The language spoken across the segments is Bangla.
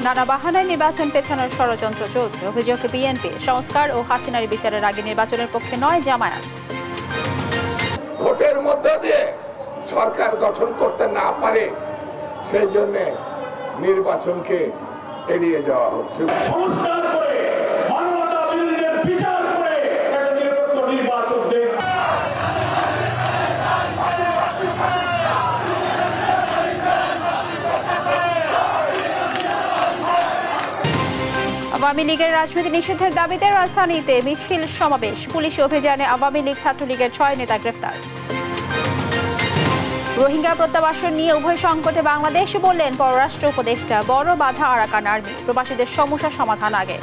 নানা বাহানায় নির্বাচন পেছানোর ষড়যন্ত্র চলছে, অভিযোগ বিএনপি। সংস্কার ও হাসিনার বিচারের আগে নির্বাচনের পক্ষে নয় জামায়াত। ভোটের মধ্য দিয়ে সরকার গঠন করতে না পারে সেই জন্য নির্বাচনকে এড়িয়ে যাওয়া হচ্ছে। সংস্কার করে মানবতা বিরোধীদের বিচার করে একটা নিরপেক্ষ নির্বাচন দেন। আওয়ামী লীগের রাজনীতি নিষিদ্ধের দাবিতে রাজধানীতে মিছিল সমাবেশ। পুলিশি অভিযানে আওয়ামী লীগ ছাত্রলীগের 6 নেতা গ্রেফতার। রোহিঙ্গা প্রত্যাবাসন নিয়ে উভয় সংকটে বাংলাদেশ, বললেন পররাষ্ট্র উপদেষ্টা। বড় বাধা আরাকান আর্মি, প্রবাসীদের সমস্যা সমাধান আগে।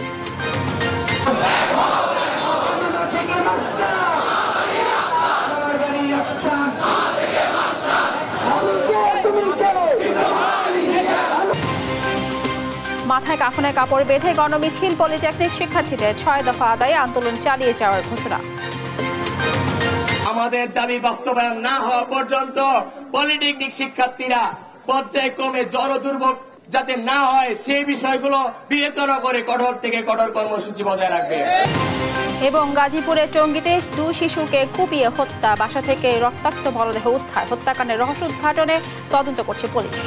মাথায় কাফনের কাপড় বেঁধে গণমিছিল, পলিটেকনিক শিক্ষার্থীদের 6 দফা আদায়ে আন্দোলন চালিয়ে যাওয়ার ঘোষণা। আমাদের দাবি বাস্তবায়ন না হওয়া পর্যন্ত পলিটেকনিক শিক্ষার্থীরা পর্যায়ক্রমে জনদুর্ভোগ যাতে না হয় সেই বিষয়গুলো বিবেচনা করে কঠোর থেকে কঠোর কর্মসূচি বজায় রাখবে। এবং গাজীপুরের টঙ্গীতে 2 শিশুকে কুপিয়ে হত্যা, বাসা থেকে রক্তাক্ত মরদেহ উদ্ধার। হত্যাকাণ্ডের রহস্য উদ্ঘাটনে তদন্ত করছে পুলিশ।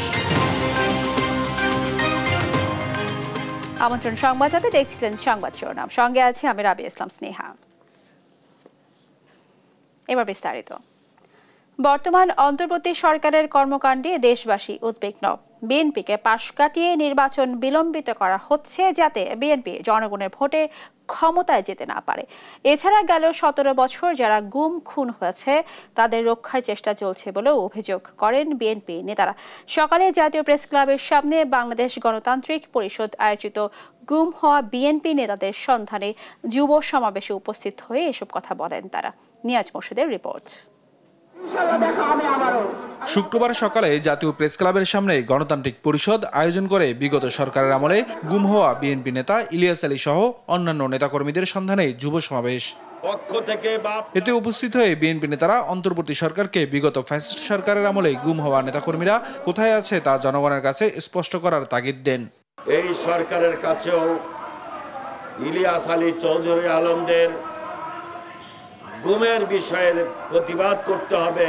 আমন্ত্রণ সংবাদ হাতে দেখছিলেন সংবাদ শিরোনাম, সঙ্গে আছে আমি রাবিয়া ইসলাম স্নেহা। এবার বিস্তারিত। বর্তমান অন্তর্বর্তী সরকারের কর্মকাণ্ডে দেশবাসী উদ্বিগ্ন। বিএনপিকে পাশ কাটিয়ে নির্বাচন বিলম্বিত করা হচ্ছে যাতে বিএনপি জনগণের ভোটে ক্ষমতায় যেতে না পারে। এছাড়া গেল 17 বছর যারা গুম খুন হয়েছে তাদের রক্ষার চেষ্টা চলছে বলেও অভিযোগ করেন বিএনপি নেতারা। সকালে জাতীয় প্রেস ক্লাবের সামনে বাংলাদেশ গণতান্ত্রিক পরিষদ আয়োজিত গুম হওয়া বিএনপি নেতাদের সন্ধানে যুব সমাবেশে উপস্থিত হয়ে এসব কথা বলেন তারা। নিয়াজ মোর্শেদের রিপোর্ট। শুক্রবার সকালে জাতীয় প্রেস ক্লাবের সামনে গণতান্ত্রিক পরিষদ আয়োজন করে বিগত সরকারের আমলে গুম হওয়া বিএনপি নেতা ইলিয়াস আলী সহ অন্যান্য নেতাকর্মীদের সন্ধানে যুব সমাবেশ। এতে উপস্থিত হয়ে বিএনপি নেতারা অন্তর্বর্তী সরকারকে বিগত ফ্যাসিস্ট সরকারের আমলে গুম হওয়া নেতাকর্মীরা কোথায় আছে তা জনগণের কাছে স্পষ্ট করার তাগিদ দেন। এই সরকারের কাছেও ইলিয়াস আলী চৌধুরী আলমদের গুমের বিষয়ে প্রতিবাদ করতে হবে,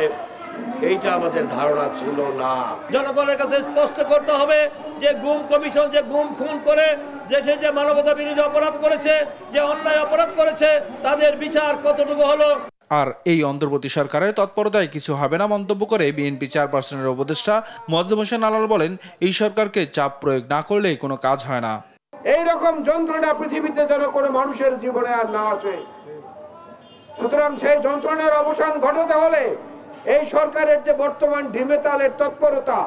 এইটা আমাদের ধারণা ছিল না। জনগণের কাছে স্পষ্ট করতে হবে যে গুম কমিশন যে গুম খুন করে দেশে যে মানবতা বিরোধী অপরাধ করেছে, যে অন্যায় অপরাধ করেছে, তাদের বিচার কতটুকু হলো। আর এই অন্তর্বর্তী সরকারের তৎপরতায় কিছু হবে না মন্তব্য করে বিএনপি চেয়ারপারসনের উপদেষ্টা মোয়াজ্জেম হোসেন আলাল বলেন, এই সরকারকে চাপ প্রয়োগ না করলে কোনো কাজ হয় না। এই রকম যন্ত্রণা পৃথিবীতে যেন কোনো মানুষের জীবনে আর না আসে। সুতরাং সেই যন্ত্রণার অবসান ঘটাতে হলে এই সরকারের যে বর্তমান ঢিমেতালের তৎপরতা,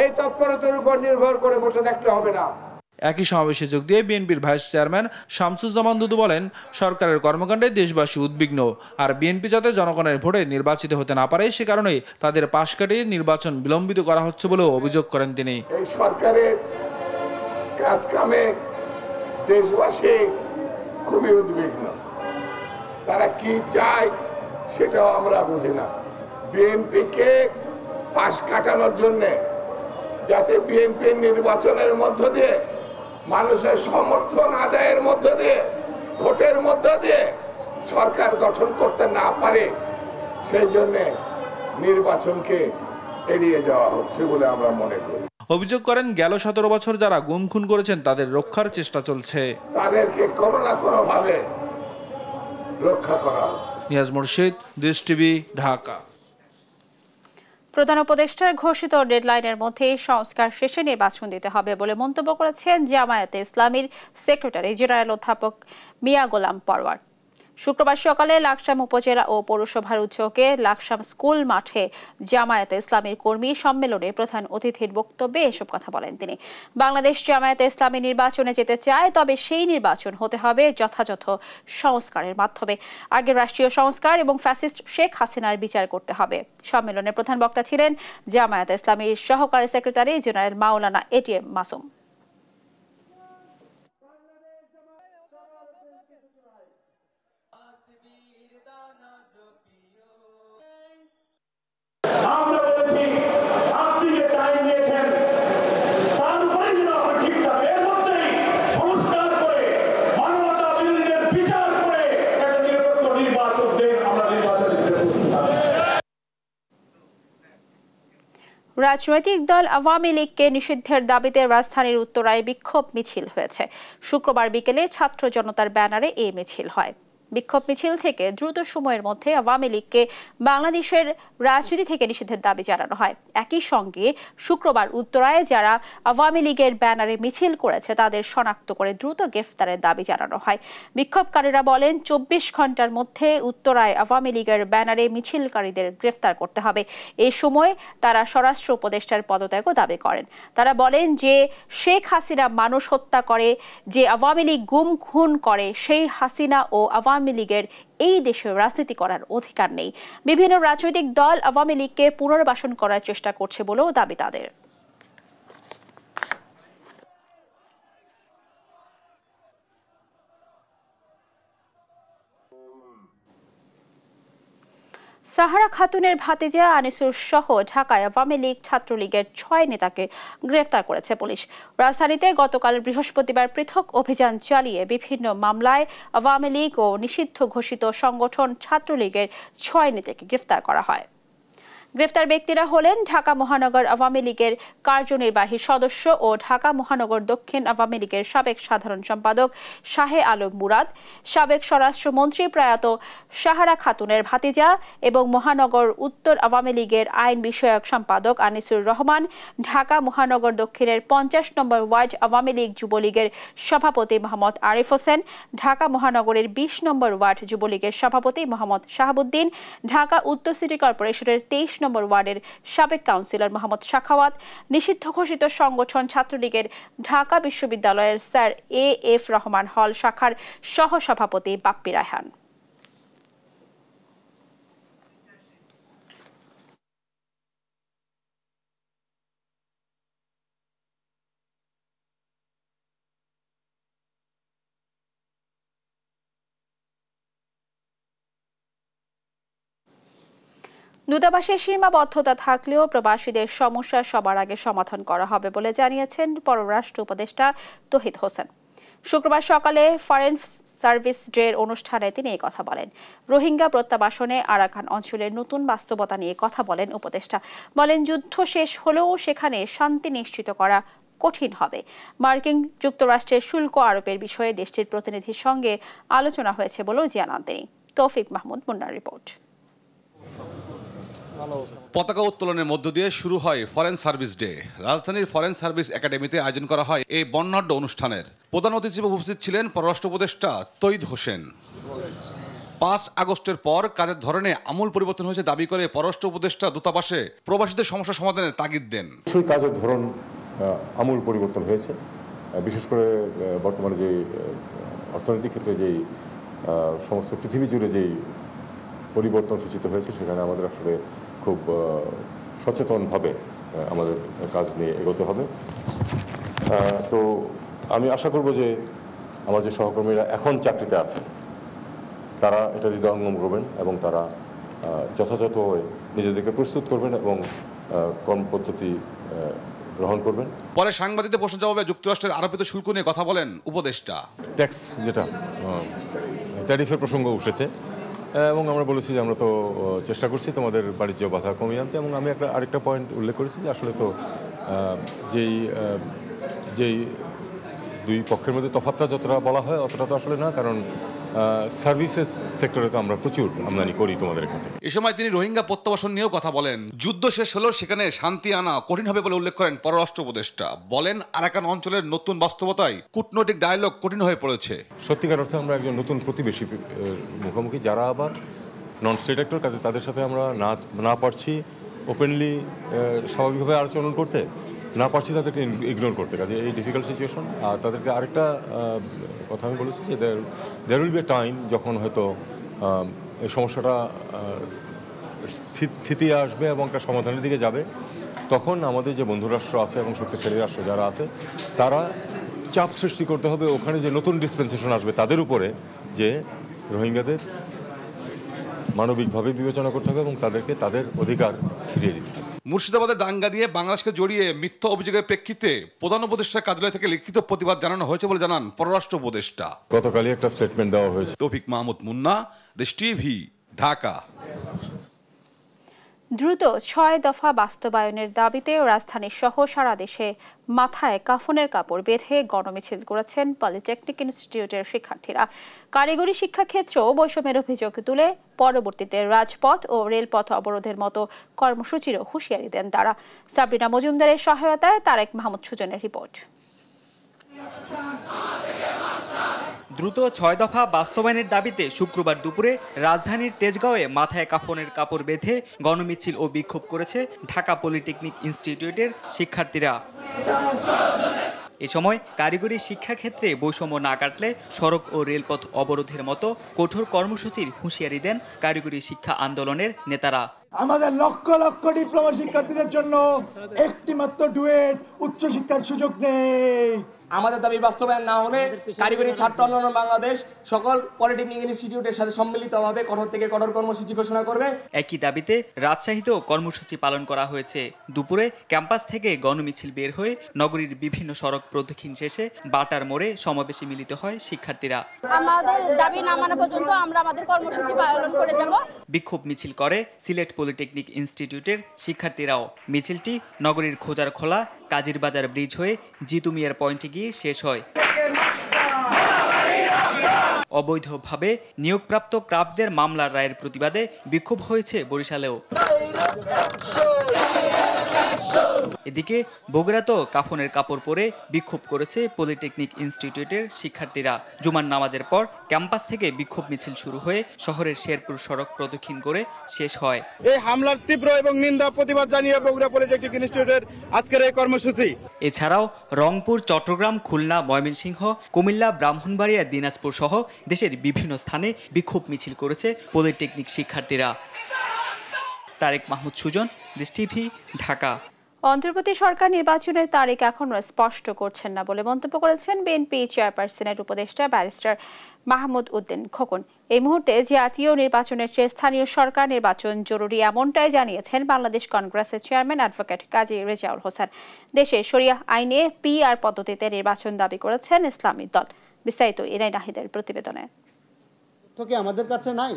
এই তৎপরতার উপর নির্ভর করে বসে থাকলে হবে না। একই সমাবেশে যোগ দিয়ে বিএনপির ভাইস চেয়ারম্যান শামসুজ্জামান দুদু বলেন, সরকারের কর্মকাণ্ডে দেশবাসী উদ্বিগ্ন, আর বিএনপি যাতে জনগণের ভোটে নির্বাচিত হতে না পারে সে কারণেই তাদের পাশ কাটিয়ে নির্বাচন বিলম্বিত করা হচ্ছে বলেও অভিযোগ করেন তিনি। এই সরকারের কাজকামে দেশবাসী খুবই উদ্বিগ্ন। তারা কি চায় সেটাও আমরা বুঝি না। বিএনপিকে পাশ কাটানোর জন্য যাতে বিএনপি নির্বাচনের মধ্য দিয়ে মানুষের সমর্থন আদায়ের মধ্য দিয়ে ভোটের মধ্য দিয়ে সরকার গঠন করতে না পারে সেই জন্য নির্বাচনকে এড়িয়ে যাওয়া হচ্ছে বলে আমরা মনে করি। অভিযোগ করেন গেল 17 বছর যারা গুম খুন করেছেন তাদের রক্ষার চেষ্টা চলছে, তাদেরকে কোনো না কোনো ভাবে রক্ষা করা হচ্ছে। নিয়াজ মোর্শেদ, দেশ টিভি, ঢাকা। প্রধান উপদেষ্টার ঘোষিত ডেডলাইনের মধ্যে সংস্কার শেষে নির্বাচন দিতে হবে বলে মন্তব্য করেছেন জামায়াতে ইসলামীর সেক্রেটারি জেনারেল অধ্যাপক মিয়া গোলাম পরওয়ার। শুক্রবার সকালে লাকসাম উপজেলা ও পৌরসভার উদ্যোগে লাকসাম স্কুল মাঠে জামায়াতে ইসলামীর কর্মী সম্মেলনে প্রধান অতিথির বক্তব্যে এসব কথা বলেন তিনি। বাংলাদেশ জামায়াতে ইসলামী নির্বাচনে যেতে চায়, তবে সেই নির্বাচন হতে হবে যথাযথ সংস্কারের মাধ্যমে। আগে রাষ্ট্রীয় সংস্কার এবং ফ্যাসিস্ট শেখ হাসিনার বিচার করতে হবে। সম্মেলনে প্রধান বক্তা ছিলেন জামায়াতে ইসলামীর সহকারী সেক্রেটারি জেনারেল মাওলানা এটিএম মাসুম। আপনি যে টাইম দিয়েছেন তার উপরে যেন আমরা ঠিক থাকবে, এর মধ্যে রাজনৈতিক দল আওয়ামী লীগকে নিষিদ্ধের দাবিতে রাজধানীর উত্তরায় বিক্ষোভ মিছিল হয়েছে। শুক্রবার বিকেলে ছাত্র জনতার ব্যানারে এই মিছিল হয়। বিক্ষোভ মিছিল থেকে দ্রুত সময়ের মধ্যে আওয়ামী লীগকে বাংলাদেশের রাজনীতি থেকে নিষিদ্ধের দাবি জানানো হয়। একই সঙ্গে শুক্রবার উত্তরায় যারা আওয়ামী লীগের ব্যানারে মিছিল করেছে তাদের শনাক্ত করে দ্রুত গ্রেফতারের দাবি জানানো হয়। বিক্ষোভকারীরা বলেন 24 ঘন্টার মধ্যে উত্তরায় আওয়ামী লীগের ব্যানারে মিছিলকারীদের গ্রেফতার করতে হবে। এই সময় তারা স্বরাষ্ট্র উপদেষ্টার পদত্যাগও দাবি করেন। তারা বলেন যে শেখ হাসিনা মানুষ হত্যা করে, যে আওয়ামী লীগ গুম খুন করে, সেই হাসিনা ও আওয়ামী লীগের এই দেশে রাজনীতি করার অধিকার নেই। বিভিন্ন রাজনৈতিক দল আওয়ামী লীগকে পুনর্বাসন করার চেষ্টা করছে বলেও দাবি তাদের। সাহারা খাতুনের ভাতিজা আনিসুর সহ ঢাকায় আওয়ামী লীগ ছাত্রলীগের 6 নেতাকে গ্রেফতার করেছে পুলিশ। রাজধানীতে গতকাল বৃহস্পতিবার পৃথক অভিযান চালিয়ে বিভিন্ন মামলায় আওয়ামী লীগ ও নিষিদ্ধ ঘোষিত সংগঠন ছাত্রলীগের 6 নেতাকে গ্রেফতার করা হয়। গ্রেফতার ব্যক্তিরা হলেন ঢাকা মহানগর আওয়ামী লীগের কার্যনির্বাহী সদস্য ও ঢাকা মহানগর দক্ষিণ আওয়ামী লীগের সাবেক সাধারণ সম্পাদক শাহে আলম মুরাদ, সাবেক স্বরাষ্ট্রমন্ত্রী প্রয়াত সাহারা খাতুনের ভাতিজা এবং মহানগর উত্তর আওয়ামী লীগের আইন বিষয়ক সম্পাদক আনিসুর রহমান, ঢাকা মহানগর দক্ষিণের 50 নম্বর ওয়ার্ড আওয়ামী লীগ যুবলীগের সভাপতি মোহাম্মদ আরিফ হোসেন, ঢাকা মহানগরের 20 নম্বর ওয়ার্ড যুবলীগের সভাপতি মোহাম্মদ শাহাবুদ্দিন, ঢাকা উত্তর সিটি কর্পোরেশনের 23 নম্বর ওয়ার্ডের সাবেক কাউন্সিলর মোহাম্মদ শাখাওয়াত, নিষিদ্ধ ঘোষিত সংগঠন ছাত্রলীগের ঢাকা বিশ্ববিদ্যালয়ের স্যার এ.এফ. রহমান হল শাখার সহসভাপতি বাপ্পি রায়হান। দূতাবাসের সীমাবদ্ধতা থাকলেও প্রবাসীদের সমস্যা সবার আগে সমাধান করা হবে বলে জানিয়েছেন পররাষ্ট্র উপদেষ্টা তৌহিদ হোসেন। শুক্রবার সকালে ফরেন সার্ভিস ডের অনুষ্ঠানে তিনি এই কথা বলেন। রোহিঙ্গা প্রত্যাবাসনে আরাকান অঞ্চলের নতুন বাস্তবতা নিয়ে কথা বলেন উপদেষ্টা। বলেন যুদ্ধ শেষ হলেও সেখানে শান্তি নিশ্চিত করা কঠিন হবে। মার্কিন যুক্তরাষ্ট্রের শুল্ক আরোপের বিষয়ে দেশটির প্রতিনিধির সঙ্গে আলোচনা হয়েছে বলেও জানান তিনি। তৌফিক মাহমুদ মুন্নার রিপোর্ট। পতাকা উত্তোলনের মধ্য দিয়ে শুরু হয় ফরেন সার্ভিস ডে। রাজধানীর ফরেন সার্ভিস একাডেমিতে আয়োজন করা হয় এই বর্ণাঢ্য অনুষ্ঠানের। প্রধান অতিথি হিসেবে উপস্থিত ছিলেন পররাষ্ট্র উপদেষ্টা তৌহিদ হোসেন। 5 আগস্টের পর কাজের ধরনে আমূল পরিবর্তন হয়েছে দাবি করে পররাষ্ট্র উপদেষ্টা দূতাবাসে প্রবাসীদের সমস্যা সমাধানের তাগিদ দেন। সেই কাজের ধরন আমূল পরিবর্তন হয়েছে, বিশেষ করে বর্তমানে যে অর্থনৈতিক ক্ষেত্রে যেই সমস্ত পৃথিবী জুড়ে যেই পরিবর্তন সূচিত হয়েছে সেখানে আমাদের আসলে খুব সচেতনভাবে আমাদের কাজ নিয়ে এগোতে হবে। তো আমি আশা করব যে আমার যে সহকর্মীরা এখন চাকরিতে আছে তারা এটা হৃদয়ঙ্গম করবেন এবং তারা যথাযথভাবে নিজেদেরকে প্রস্তুত করবেন এবং কর্মপদ্ধতি গ্রহণ করবেন। পরে সাংবাদিকদের প্রশ্ন জবাবে যুক্তরাষ্ট্রের আরোপিত শুল্ক নিয়ে কথা বলেন উপদেষ্টা। ট্যাক্স যেটা ট্যারিফের প্রসঙ্গ উঠেছে এবং আমরা বলেছি যে আমরা তো চেষ্টা করছি তোমাদের বাণিজ্য বাধা কমিয়ে আনতে, এবং আমি আরেকটা পয়েন্ট উল্লেখ করেছি যে আসলে তো যেই দুই পক্ষের মধ্যে তফাৎটা যতটা বলা হয় অতটা তো আসলে না, কারণ সার্ভিসেস সেক্টরে তো আমরা প্রচুর আমদানি করি তোমাদের এখান থেকে। এ সময় তিনি রোহিঙ্গা প্রত্যাবাসন নিয়েও কথা বলেন। যুদ্ধ শেষ হলেও সেখানে শান্তি আনা কঠিন হবে বলে উল্লেখ করেন পররাষ্ট্র উপদেষ্টা। বলেন আরাকান অঞ্চলের নতুন বাস্তবতায় কূটনৈতিক ডায়ালগ কঠিন হয়ে পড়েছে। সত্যিকার অর্থে আমরা একজন নতুন প্রতিবেশী মুখোমুখি, যারা আবার নন স্টেট অ্যাক্টর, কাজে তাদের সাথে আমরা না পারছি ওপেনলি স্বাভাবিকভাবে আচরণ করতে, না পারছি তাদেরকে ইগনোর করতে, কাজে এই ডিফিকাল্ট সিচুয়েশন। আর তাদেরকে আরেকটা কথা আমি বলেছি যে there will be a time যখন হয়তো এই সমস্যাটা স্থিতি আসবে এবং একটা সমাধানের দিকে যাবে, তখন আমাদের যে বন্ধুরাষ্ট্র আছে এবং শক্তিশালী রাষ্ট্র যারা আছে তারা চাপ সৃষ্টি করতে হবে ওখানে যে নতুন ডিসপেন্সেশন আসবে তাদের উপরে, যে রোহিঙ্গাদের মানবিকভাবে বিবেচনা করতে হবে এবং তাদেরকে তাদের অধিকার ফিরিয়ে দিতে হবে। মুর্শিদাবাদের দাঙ্গা নিয়ে বাংলাদেশকে জড়িয়ে মিথ্যা অভিযোগের প্রেক্ষিতে প্রধান উপদেষ্টার কার্যালয় থেকে লিখিত প্রতিবাদ জানানো হয়েছে বলে জানান পররাষ্ট্র উপদেষ্টা। গতকালই একটা স্টেটমেন্ট দেওয়া হয়েছে। তৌফিক মাহমুদ মুন্না, দেশ টিভি, ঢাকা। দ্রুত ৬ দফা বাস্তবায়নের দাবিতে রাজধানী সহ সারা দেশে মাথায় কাফনের কাপড় বেঁধে গণমিছিল করেছেন পলিটেকনিক ইনস্টিটিউটের শিক্ষার্থীরা। কারিগরি শিক্ষাক্ষেত্রেও বৈষম্যের অভিযোগ তুলে পরবর্তীতে রাজপথ ও রেলপথ অবরোধের মতো কর্মসূচিরও হুঁশিয়ারি দেন তারা। সাবরিনা মজুমদারের সহায়তায় তারেক মাহমুদ সুজনের রিপোর্ট। দ্রুত ৬ দফা বাস্তবায়নের দাবিতে শুক্রবার দুপুরে রাজধানীর তেজগাঁওয়ে মাথায় কাফনের কাপড় বেঁধে গণমিছিল ও বিক্ষোভ করেছে ঢাকা পলিটেকনিক ইনস্টিটিউটের শিক্ষার্থীরা। এ সময় কারিগরি শিক্ষাক্ষেত্রে বৈষম্য না কাটলে সড়ক ও রেলপথ অবরোধের মতো কঠোর কর্মসূচির হুঁশিয়ারি দেন কারিগরি শিক্ষা আন্দোলনের নেতারা। আমাদের লক্ষ লক্ষ ডিপ্লোমা শিক্ষার্থীদের জন্য একটি মাত্র ডুয়েট উচ্চশিক্ষার সুযোগ নেই। আমাদের দাবি বাস্তবায়ন না হলে কারিগরি ছাত্র আন্দোলন বাংলাদেশ সকল পলিটেকনিক ইনস্টিটিউটের সাথে সম্মিলিতভাবে কঠোর থেকে কঠোর কর্মসূচি ঘোষণা করবে। একই দাবিতে রাজশাহীতেও কর্মসূচি পালন করা হয়েছে। দুপুরে ক্যাম্পাস থেকে গণমিছিল বের হয়ে নগরীর বিভিন্ন সড়ক প্রদক্ষিণ শেষে বাটার মোড়ে সমাবেশে মিলিত হয় শিক্ষার্থীরা। আমাদের দাবি না মানা পর্যন্ত আমরা আমাদের কর্মসূচি পালন করে যাব। বিক্ষোভ মিছিল করে সিলেট পলিটেকনিক ইনস্টিটিউটের শিক্ষার্থীরাও। মিছিলটি নগরীর খোজারখোলা কাজিরবাজার ব্রিজ হয়ে জিতু মিয়ার পয়েন্টে গিয়ে শেষ হয়। অবৈধভাবে নিয়োগপ্রাপ্ত ক্রাফটদের মামলার রায়ের প্রতিবাদে বিক্ষোভ হয়েছে বরিশালেও। এদিকে বগুড়াতেও কাফনের কাপড় পরে বিক্ষোভ করেছে পলিটেকনিক ইনস্টিটিউটের শিক্ষার্থীরা। জুমার নামাজের পর ক্যাম্পাস থেকে বিক্ষোভ মিছিল শুরু হয়ে শহরের শেরপুর সড়ক প্রদক্ষিণ করে শেষ হয়। এই হামলার তীব্র এবং নিন্দা প্রতিবাদ জানিয়ে বগুড়া পলিটেকনিক ইনস্টিটিউটের আজকের এই কর্মসূচি। এছাড়াও রংপুর, চট্টগ্রাম, খুলনা, ময়মনসিংহ, কুমিল্লা, ব্রাহ্মণবাড়িয়া, দিনাজপুর সহ দেশের বিভিন্ন স্থানে বিক্ষোভ মিছিল করেছে পলিটেকনিক শিক্ষার্থীরা। তারেক মাহমুদ সুজন, দেশ টিভি, ঢাকা। অন্তর্বর্তী সরকার নির্বাচনের তারিখ এখনো স্পষ্ট করছেন না বলে মন্তব্য করেছেন বিএনপি চেয়ারপারসনের উপদেষ্টা ব্যারিস্টার মাহমুদ উদ্দিন খোকন। এই মুহূর্তে জাতীয় নির্বাচনের চেয়ে স্থানীয় সরকার নির্বাচন জরুরি, এমনটাই জানিয়েছেন বাংলাদেশ কংগ্রেসের চেয়ারম্যান অ্যাডভোকেট কাজী রেজাউল হোসেন। দেশে শরিয়াহ আইনে পিআর পদ্ধতিতে নির্বাচন দাবি করেছেন ইসলামী দল। বিস্তারিত ইরাই নাহিদের প্রতিবেদনে। আমাদের কাছে নাই।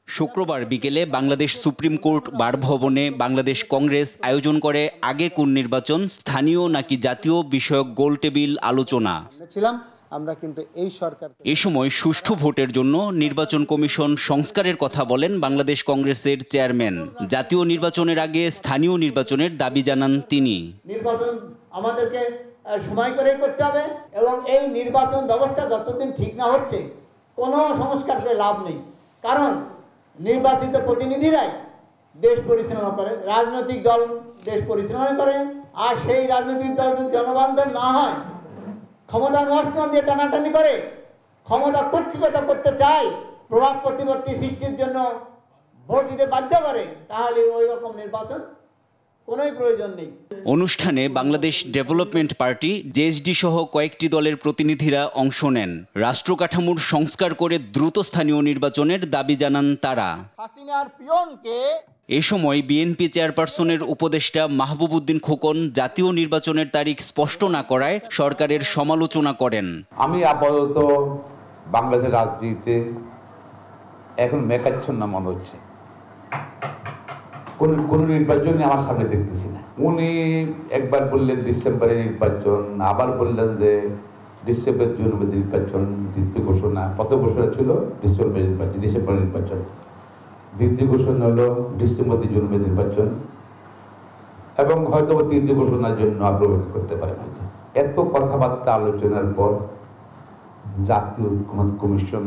শুক্রবার বিকেলে বাংলাদেশ সুপ্রিম কোর্ট বার ভবনে বাংলাদেশ কংগ্রেস আয়োজন করে আগে কোন নির্বাচন, স্থানীয় নাকি জাতীয় বিষয়ক গোলটেবিল আলোচনা। আমরা কিন্তু এই সরকার এ সময় সুষ্ঠু ভোটের জন্য নির্বাচন কমিশন সংস্কারের কথা বলেন বাংলাদেশ কংগ্রেসের চেয়ারম্যান। জাতীয় নির্বাচনের আগে স্থানীয় নির্বাচনের দাবি জানান তিনি। নির্বাচন আমাদেরকে সময় করে করতে হবে এবং এই নির্বাচন ব্যবস্থা যতদিন ঠিক না হচ্ছে কোনো সংস্কার করে লাভ নেই। কারণ নির্বাচিত প্রতিনিধিরাই দেশ পরিচালনা করে, রাজনৈতিক দল দেশ পরিচালনা করে। আর সেই রাজনৈতিক দল যদি জনবান্ধব না হয়, ক্ষমতা নষ্ট দিয়ে টানাটানি করে, ক্ষমতা কুক্ষিগত করতে চায়, প্রভাব প্রতিপত্তি সৃষ্টির জন্য ভোট দিতে বাধ্য করে, তাহলে ওই রকম নির্বাচন কোনোই প্রয়োজন নেই। অনুষ্ঠানে বাংলাদেশ ডেভেলপমেন্ট পার্টি, জেএসডি সহ কয়েকটি দলের প্রতিনিধিরা অংশ নেন। রাষ্ট্র কাঠামোর সংস্কার করে দ্রুত স্থানীয় নির্বাচনের দাবি জানান তারা। হাসিনার পিয়নকে এ সময় বিএনপি চেয়ারপারসনের উপদেষ্টা মাহবুব উদ্দিন খোকন জাতীয় নির্বাচনের তারিখ স্পষ্ট না করায় সরকারের সমালোচনা করেন। আমি আপাতত বাংলাদেশের রাজনীতিতে এখন মেকাচ্ছন্ন মনে হচ্ছে। কোন নির্বাচনই আমার সামনে দেখতেছি না। উনি একবার বললেন ডিসেম্বরে নির্বাচন, আবার বললেন যে ডিসেম্বর জুন নির্বাচন, দ্বিতীয় ঘোষণা কত ঘোষণা ছিল ডিসেম্বর নির্বাচন, দ্বিতীয় ঘোষণা হলো ডিসেম্বর জুন নির্বাচন, এবং হয়তো তৃতীয় ঘোষণার জন্য অপেক্ষা করতে পারেন। হয়তো এত কথাবার্তা আলোচনার পর জাতীয় ঐক্যমত্য কমিশন,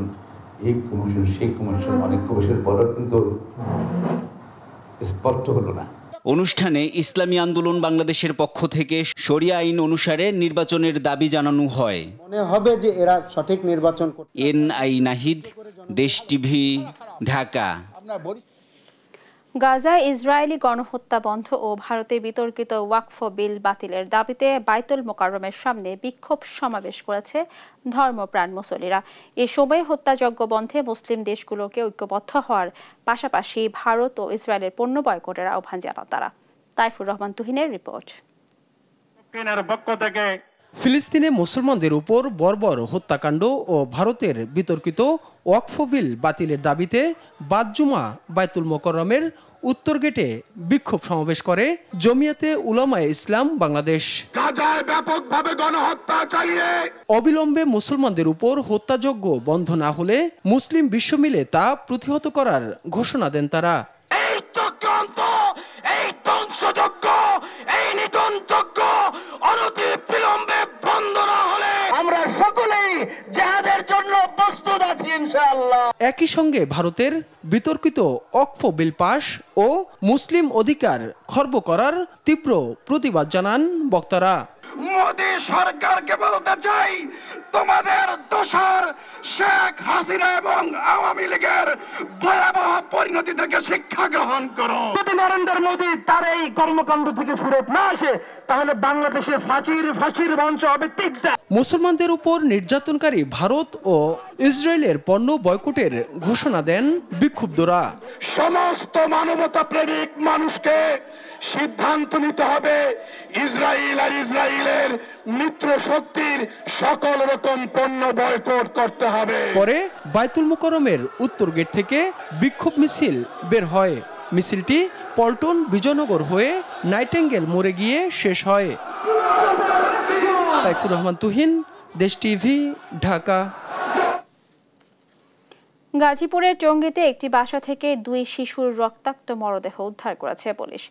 এই কমিশন সেই কমিশন, অনেক কমিশনের পরও কিন্তু স্পষ্ট হলো না। অনুষ্ঠানে ইসলামী আন্দোলন বাংলাদেশের পক্ষ থেকে শরিয়া আইন অনুসারে নির্বাচনের দাবি জানানো হয়। মনে হবে যে এরা সঠিক নির্বাচন করতে। এনআই নাহিদ, দেশ টিভি, ঢাকা। গাজায় ইসরায়েলি গণহত্যা বন্ধ ও ভারতে বিতর্কিত ওয়াকফ বিল বাতিলের দাবিতে বাইতুল মোকাররমের সামনে বিক্ষোভ সমাবেশ করেছে ধর্মপ্রাণ মুসল্লিরা। এ সময় হত্যাযজ্ঞ বন্ধে মুসলিম দেশগুলোকে ঐক্যবদ্ধ হওয়ার পাশাপাশি ভারত ও ইসরায়েলের পণ্য বয়কটের আহ্বান জানান তারা। তাইফুর রহমান তুহিনের রিপোর্ট। ফিলিস্তিনে মুসলমানদের উপর বর্বর হত্যাকাণ্ড ও ভারতের বিতর্কিত ওয়াকফ বিল বাতিলের দাবিতে বাদ জুমা বাইতুল মোকাররমের উত্তর গেটে বিক্ষোভ সমাবেশ করে জমিয়াতে উলামায়ে ইসলাম বাংলাদেশ। গাজায় ব্যাপকভাবে গণহত্যা চালিয়ে অবিলম্বে মুসলমানদের উপর হত্যাযজ্ঞ বন্ধ না হলে মুসলিম বিশ্ব মিলে তা প্রতিহত করার ঘোষণা দেন তারা। এই চক্রান্ত, এই ধ্বংসযজ্ঞ, এই নিধনযজ্ঞ অনতিবিলম্বে বন্ধ না হলে আমরা সকলেই জিহাদের জন্য প্রস্তুত আছি ইনশাআল্লাহ। একই সঙ্গে ভারতের বিতর্কিত ওয়াকফ বিল পাস ও মুসলিম অধিকার খর্ব করার তীব্র প্রতিবাদ জানান বক্তারা। মোদী সরকারকে বলতে চাই, তোমাদের দোসর শেখ হাসিনা এবং আওয়ামী লীগের ভয়াবহ পরিণতি থেকে শিক্ষা গ্রহণ করো। যদি নরেন্দ্র মোদী তার এই কর্মকাণ্ড থেকে ফেরত না আসে তাহলে বাংলাদেশে ফাঁসির মঞ্চ হবে তীব্র। মুসলমানদের উপর নির্যাতনকারী ভারত ও ইসরায়েলের পণ্য বয়কটের ঘোষণা দেন বিক্ষুব্ধরা। সমস্ত মানবতা প্রেমিক মানুষকে সিদ্ধান্ত নিতে হবে ইসরায়েল আর ইসরায়েলের মিত্র শক্তির সকল রকম পণ্য বয়কট করতে হবে। পরে বায়তুল মুকাররমের উত্তর গেট থেকে বিক্ষোভ মিছিল বের হয়। মিছিলটি পল্টন বিজয়নগর হয়ে নাইটেঙ্গেল মোড়ে গিয়ে শেষ হয়। সাইফুর রহমান তুহিন, দেশ টিভি, ঢাকা। গাজীপুরের টঙ্গীতে একটি বাসা থেকে 2 শিশুর রক্তাক্ত মরদেহ উদ্ধার করেছে পুলিশ।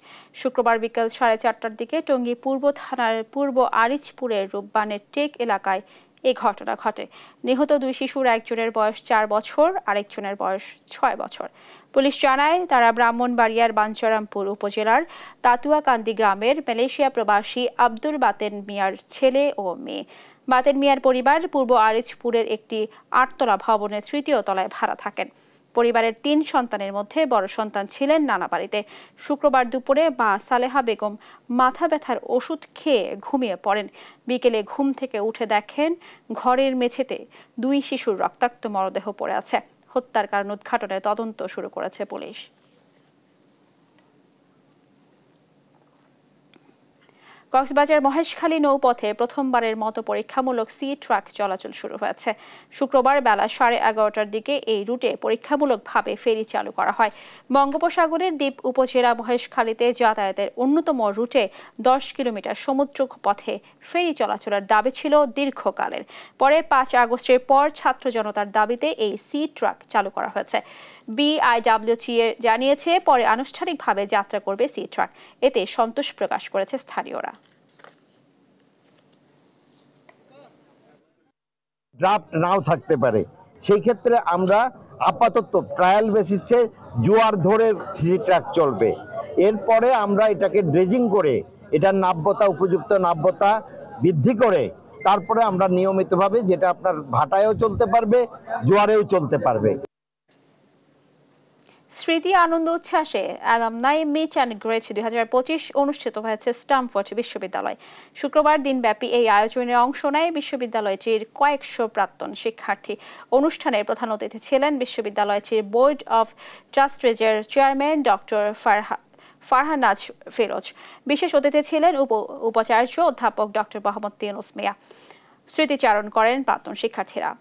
শুক্রবার বিকেল 4:30টার দিকে টঙ্গী পূর্ব থানার পূর্ব আরিচপুরের রূপবানের টেক এলাকায় এই ঘটনা ঘটে। নিহত 2 শিশুর একজনের বয়স 4 বছর, আরেকজনের বয়স 6 বছর। পুলিশ জানায় তারা ব্রাহ্মণবাড়িয়ার বাঞ্ছারামপুর উপজেলার তাতুয়াকান্দি গ্রামের মালয়েশিয়া প্রবাসী আব্দুল বাতেন মিয়ার ছেলে ও মেয়ে। বাতেন মিয়ার পরিবার পূর্ব আরিচপুরের একটি 8তলা ভবনের 3য় তলায় ভাড়া থাকেন। পরিবারের 3 সন্তানের মধ্যে বড় সন্তান ছিলেন নানা বাড়িতে। শুক্রবার দুপুরে মা সালেহা বেগম মাথা ব্যথার ওষুধ খেয়ে ঘুমিয়ে পড়েন। বিকেলে ঘুম থেকে উঠে দেখেন ঘরের মেঝেতে 2 শিশুর রক্তাক্ত মরদেহ পড়ে আছে। হত্যার কারণ উদ্ঘাটনে তদন্ত শুরু করেছে পুলিশ। কক্সবাজার মহেশখালী নৌপথে প্রথমবারের মতো পরীক্ষামূলক সি ট্রাক চলাচল শুরু হয়েছে। শুক্রবার বেলা 11:30টার দিকে এই রুটে পরীক্ষামূলকভাবে ফেরি চালু করা হয়। বঙ্গোপসাগরের দ্বীপ উপজেলা মহেশখালীতে যাতায়াতের অন্যতম রুটে 10 কিলোমিটার সমুদ্র পথে ফেরি চলাচলের দাবি ছিল দীর্ঘকালের। পরে 5 আগস্টের পর ছাত্র জনতার দাবিতে এই সি ট্রাক চালু করা হয়েছে। বিআইডব্লিউটি জানিয়েছে পরে আনুষ্ঠানিকভাবে যাত্রা করবে সি ট্রাক। এতে সন্তোষ প্রকাশ করেছে স্থানীয়রা। ড্রাফট নাও থাকতে পারে, সেই ক্ষেত্রে আমরা আপাতত ট্রায়াল বেসিসে জোয়ার ধরে সি ট্রাক চলবে। এরপরে আমরা এটাকে ড্রেজিং করে এটার নাব্যতা, উপযুক্ত নাব্যতা বৃদ্ধি করে তারপরে আমরা নিয়মিতভাবে, যেটা আপনার ভাটায়ও চলতে পারবে, জোয়ারেও চলতে পারবে। স্মৃতি আনন্দ উচ্ছ্বাসে অ্যালামনাই মিট অ্যান্ড গ্রেট 2025 অনুষ্ঠিত হয়েছে স্ট্যামফোর্ড বিশ্ববিদ্যালয়। শুক্রবার দিনব্যাপী এই আয়োজনে অংশ নেয় বিশ্ববিদ্যালয়টির কয়েকশো প্রাক্তন শিক্ষার্থী। অনুষ্ঠানের প্রধান অতিথি ছিলেন বিশ্ববিদ্যালয়টির board of ট্রাস্ট্রেজের chairman doctor Farhanaz Firoz. বিশেষ অতিথি ছিলেন উপাচার্য অধ্যাপক ডক্টর মোহাম্মদ ইউনুস মিয়া। স্মৃতিচারণ করেন প্রাক্তন শিক্ষার্থীরা।